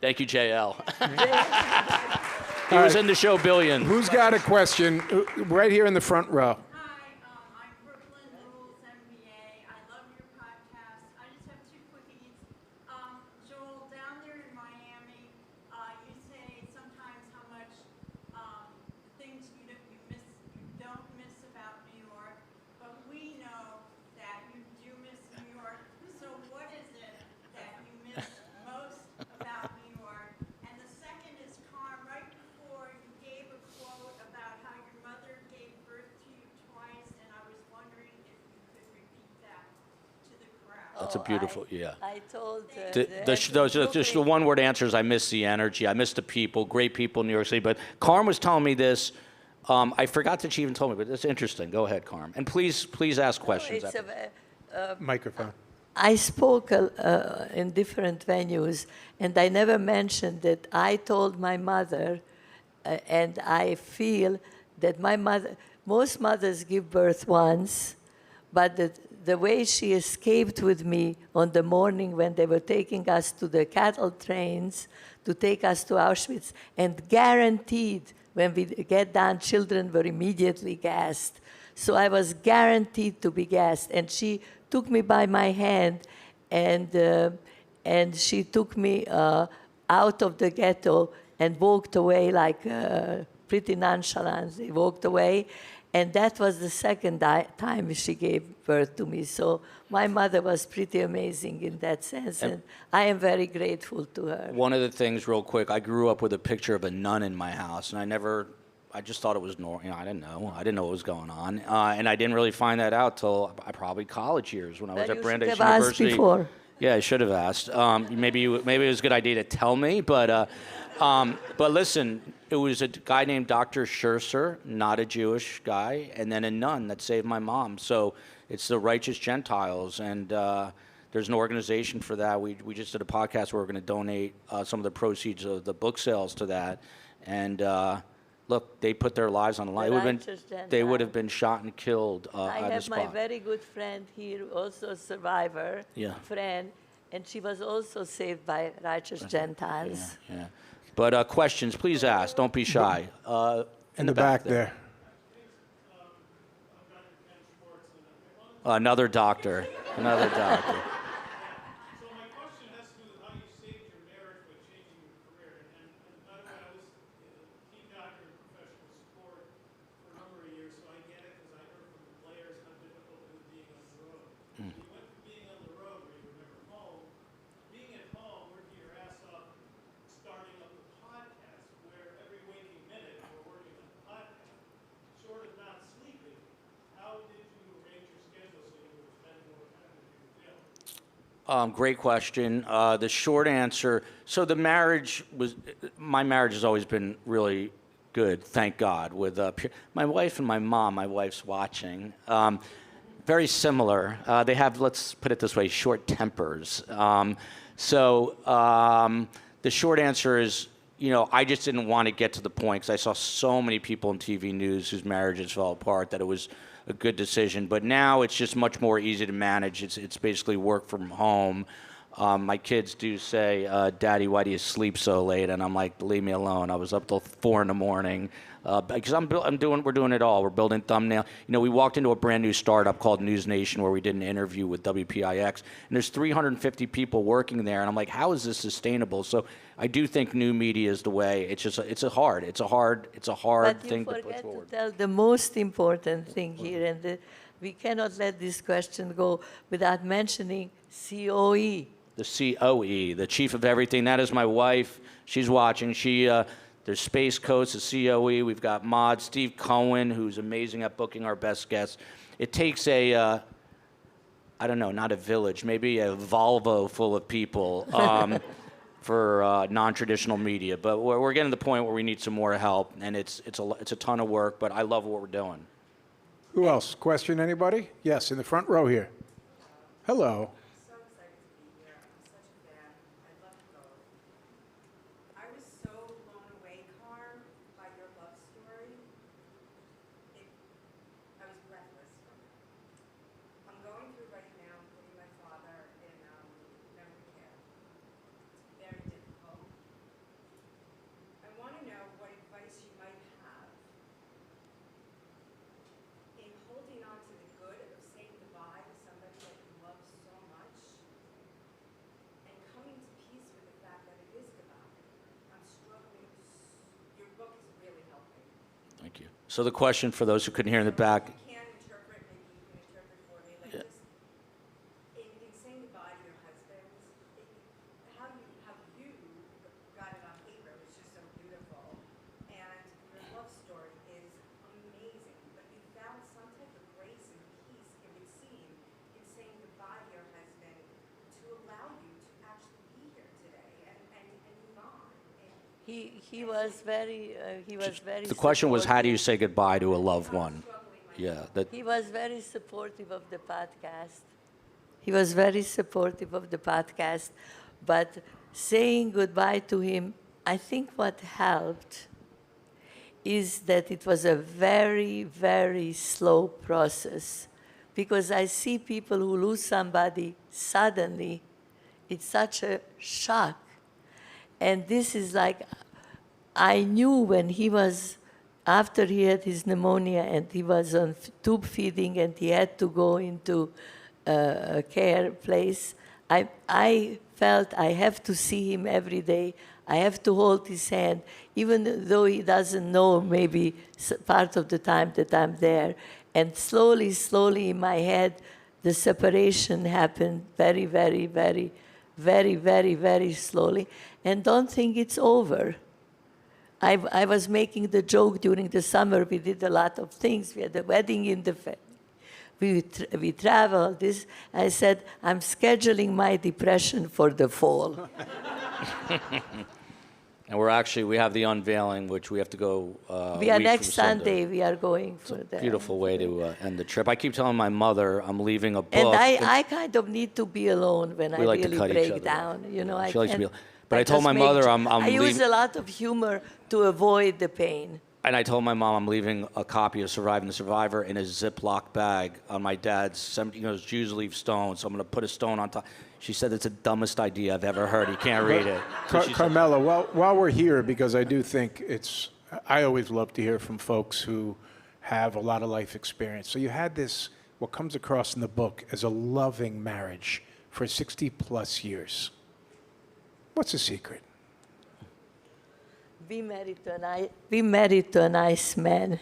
Thank you, JL. He was in the show Billion. Who's got a question? Right here in the front row. Hi, I'm Brooklyn Rules MBA. I love your podcast. I just have two quickies. Joel, down there in Miami, you say sometimes how much things you don't miss about New York, but we know that you do miss New York. So what is it that you miss most about New York? And the second is, Carm, right before you gave a quote about how your mother gave birth to you twice, and I was wondering if you could repeat that to the crowd. That's a beautiful, yeah. I told Those are just the one-word answers. I miss the energy. I miss the people, great people in New York City. But Carm was telling me this. I forgot that she even told me, but it's interesting. Go ahead, Carm. And please ask questions. It's Microphone. I spoke in different venues, and I never mentioned that I told my mother, and I feel that most mothers give birth once, but the way she escaped with me on the morning when they were taking us to the cattle trains to take us to Auschwitz, and guaranteed when we get done, children were immediately gassed. So I was guaranteed to be gassed, and she took me by my hand, and she took me out of the ghetto and walked away like pretty nonchalantly, walked away. And that was the second time she gave birth to me. So my mother was pretty amazing in that sense, and I am very grateful to her. One of the things, real quick, I grew up with a picture of a nun in my house, and I just thought it was normal. I didn't know. I didn't know what was going on. And I didn't really find that out till probably college years when I was But at you Brandeis should have asked University. before. Yeah, I should have asked. Maybe it was a good idea to tell me, but listen, it was a guy named Dr. Scherzer, not a Jewish guy, and then a nun that saved my mom. So it's the Righteous Gentiles, and there's an organization for that. We just did a podcast where we're going to donate some of the proceeds of the book sales to that, and look, they put their lives on the line. They would have been shot and killed I at the have my spot. very good friend here, also a survivor, Yeah. friend, and she was also saved by Righteous Gentiles. Yeah. But questions, please ask. Don't be shy. In the back there. Another doctor. Another doctor. So my question has to do with how you saved your marriage by changing your career. And by the way, I was a team doctor in professional support for a number of years, so I get it because I heard from the players how difficult it was being on the road. You went from being on the road where you were never home, being at home, working your ass off, starting up a podcast where every waking minute we're working on the podcast, short of not sleeping. How did you arrange your schedule so you would spend more time with your family? Great question. The short answer, so my marriage has always been really good, thank God, with my wife and my mom. My wife's watching. Very similar. They have, let's put it this way, short tempers. The short answer is, you know, I just didn't want to get to the point because I saw so many people in TV news whose marriages fell apart that it was a good decision. But now it's just much more easy to manage. It's basically work from home. My kids do say, "Daddy, why do you sleep so late?" And I'm like, "Leave me alone. I was up till 4 in the morning." Because we're doing it all. We're building thumbnail. You know, we walked into a brand new startup called News Nation where we did an interview with WPIX, and there's 350 people working there, and I'm like, how is this sustainable? So I do think new media is the way. It's a hard thing to But you put forget forward. to tell the most important thing here, and we cannot let this question go without mentioning COE. The COE, the chief of everything. That is my wife. She's watching. There's Space Coast, the COE. We've got Mod, Steve Cohen, who's amazing at booking our best guests. It takes I don't know, not a village, maybe a Volvo full of people for non-traditional media. But we're getting to the point where we need some more help, and it's a ton of work, but I love what we're doing. Who else? Question, anybody? Yes, in the front row here. Hello. So excited to be here. I'm such a fan. I love you both. I was so blown away, Carm, by your love story. I was breathless from it. I'm going through right now putting my father in memory care. It's very difficult. I want to know what advice you might have in holding on to the good of saying goodbye to somebody that you love so much and coming to peace with the fact that it is goodbye. I'm struggling. Your book is really helping. Thank you. So the question for those who couldn't hear in the back, If you can't interpret, maybe you can interpret for me. Like Yeah. just in saying goodbye to your husband, how you got it on paper was just so beautiful. And your love story is amazing. But you found some type of grace and peace, it would seem, in saying goodbye to your husband to allow you to actually be here today and move on. And He was very the question was, how do you supportive. say goodbye to a loved one? Yeah, He was very supportive of the podcast. He was very supportive of the podcast, but saying goodbye to him, I think what helped is that it was a very, very slow process. Because I see people who lose somebody suddenly, it's such a shock. And this is like, I knew when he was, after he had his pneumonia and he was on tube feeding and he had to go into a care place, I felt I have to see him every day. I have to hold his hand, even though he doesn't know maybe part of the time that I'm there. And slowly, slowly in my head, the separation happened very, very, very, very, very, very slowly. And don't think it's over. I was making the joke during the summer. We did a lot of things. We had a wedding in the family. We traveled. I said, I'm scheduling my depression for the fall. and we have the unveiling, which we have to go. We are next Sunday. We are going for that. Beautiful way to end the trip. I keep telling my mother I'm leaving a book. And I kind of need to be alone when I like to really cut each break other down. You know, She likes to be. can't- But I told just my make mother jo- I'm I use leaving. a lot of humor to avoid the pain. And I told my mom I'm leaving a copy of Surviving the Survivor in a Ziploc bag on my dad's. Jews leave stones, so I'm going to put a stone on top. She said it's the dumbest idea I've ever heard. You can't read it. So she said- Carmela, while we're here, because I do think I always love to hear from folks who have a lot of life experience. So you had this, what comes across in the book as a loving marriage for 60 plus years. What's the secret? Be married to a nice man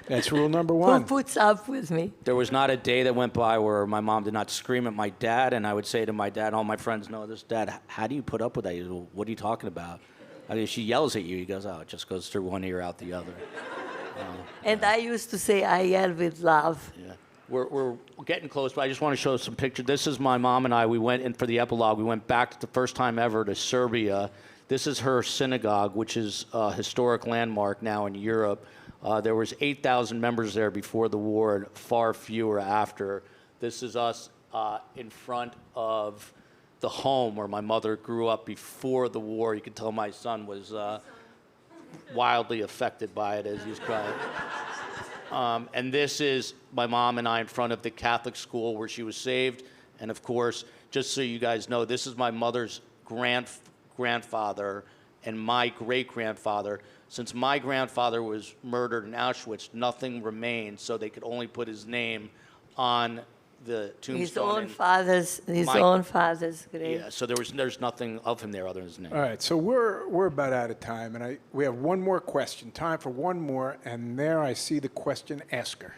That's rule number who one. puts up with me. There was not a day that went by where my mom did not scream at my dad, and I would say to my dad, all my friends know this, Dad, how do you put up with that? He goes, well, what are you talking about? I mean, she yells at you. He goes, oh, it just goes through one ear, out the other. And I used to say, I yell with love. Yeah. We're getting close, but I just want to show some pictures. This is my mom and I. We went in for the epilogue. We went back the first time ever to Serbia. This is her synagogue, which is a historic landmark now in Europe. There was 8,000 members there before the war, and far fewer after. This is us in front of the home where my mother grew up before the war. You could tell my son was wildly affected by it as he was crying. And this is my mom and I in front of the Catholic school where she was saved. And of course, just so you guys know, this is my mother's grandfather and my great-grandfather. Since my grandfather was murdered in Auschwitz, nothing remained, so they could only put his name on the tombstone. His own father's grave. Yeah, so there's nothing of him there other than his name. All right, so we're about out of time, and we have one more question. Time for one more, and there I see the question asker.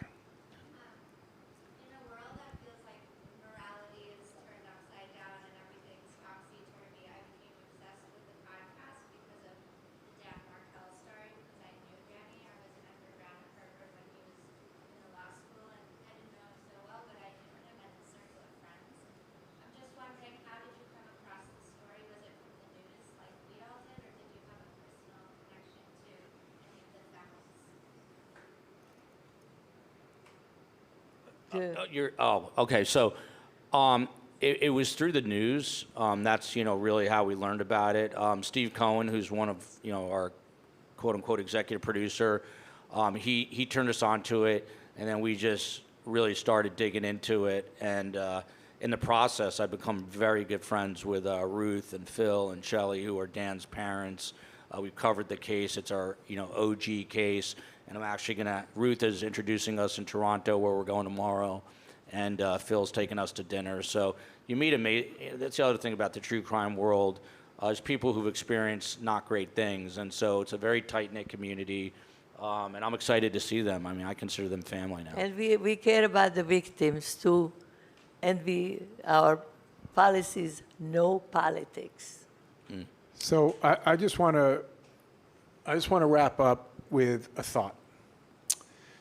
In a world that feels like morality is turned upside down and everything's topsy-turvy, I became obsessed with the podcast because of the Dan Markel story, because I knew Danny. I was an undergrad at Harvard when he was in the law school, and I didn't know him so well, but I knew him as a circle of friends. I'm just wondering, how did you come across the story? Was it from the news like we all did, or did you have a personal connection to any of the families? Okay. So, it was through the news. That's really how we learned about it. Steve Cohen, who's one of our quote unquote executive producer, he turned us onto it, and then we just really started digging into it. And in the process, I've become very good friends with Ruth and Phil and Shelley, who are Dan's parents. We've covered the case. It's our OG case. And I'm actually Ruth is introducing us in Toronto, where we're going tomorrow, and Phil's taking us to dinner. So you meet that's the other thing about the true crime world, is people who've experienced not great things. And so it's a very tight-knit community, and I'm excited to see them. I mean, I consider them family now. And we care about the victims too. And our policy is no politics. So I just want to wrap up with a thought.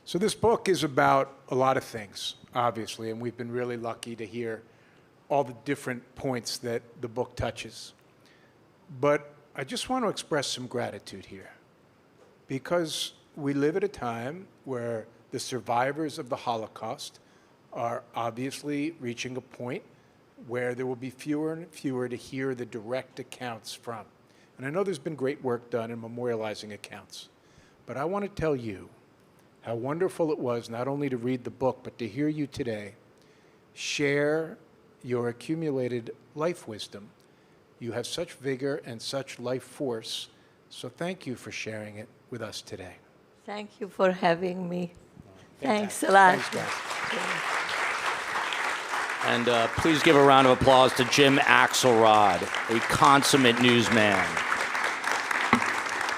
So this book is about a lot of things, obviously, and we've been really lucky to hear all the different points that the book touches. But I just want to express some gratitude here, because we live at a time where the survivors of the Holocaust are obviously reaching a point where there will be fewer and fewer to hear the direct accounts from. And I know there's been great work done in memorializing accounts, but I want to tell you how wonderful it was not only to read the book, but to hear you today share your accumulated life wisdom. You have such vigor and such life force, so thank you for sharing it with us today. Thank you for having me. Thanks a lot. Thanks, guys. And please give a round of applause to Jim Axelrod, a consummate newsman.